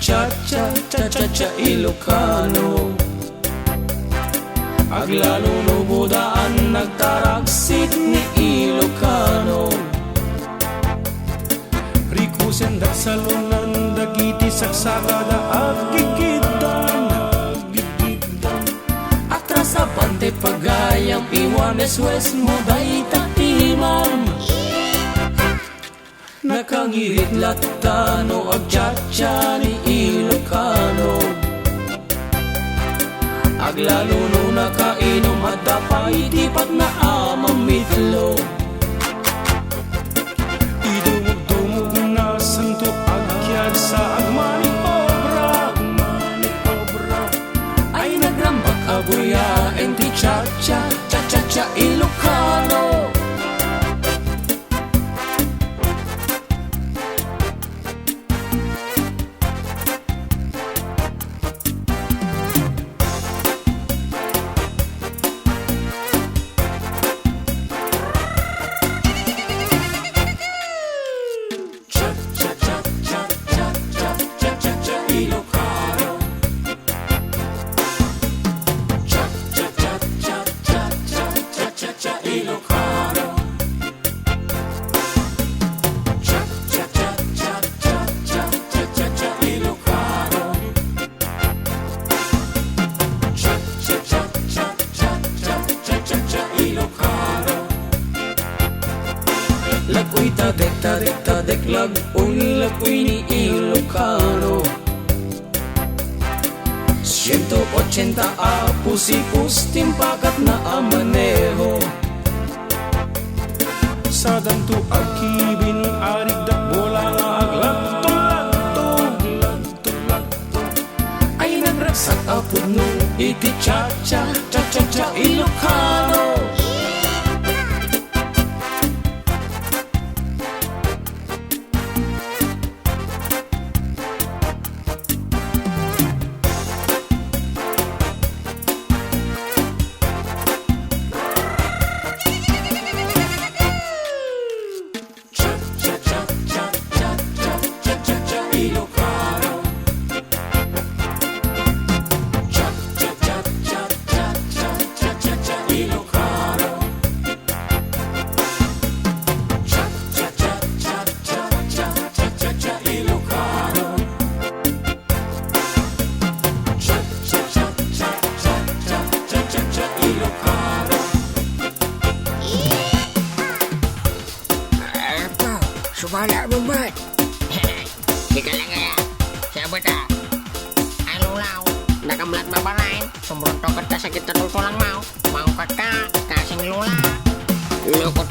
cha-cha-cha-cha Ilocano. Aglalo no budaan nagtaragsik ni Ilocano. Rikusen dak salunan dagiti saksakada aggigidan. Atras abante pagayang iwanes wes mo dayta imam. Nakangirit latano agchacha ni Ilocano. Aglalo no nakainom at dapay di pag naamamitlo. Idumog-dumog na santo agyad sa agmani obra. Ay nagrambak abuya enti cha-cha-cha-cha Ilocano. Lakoy tadek lag lakoy ni Ilocano. 180 apus-ipus timpakat na amaneho. Sa danto akibin arig dak bola nga aglagto ay nagragsak apod no iti cha-cha-cha-cha Ilocano. Subala bubat. Ika lang kaya. Siya bata. Ano law? Nakamlat mabalain. Sumbronto ka ta sa kita lang mau. Mau ka kasing lula. Lukot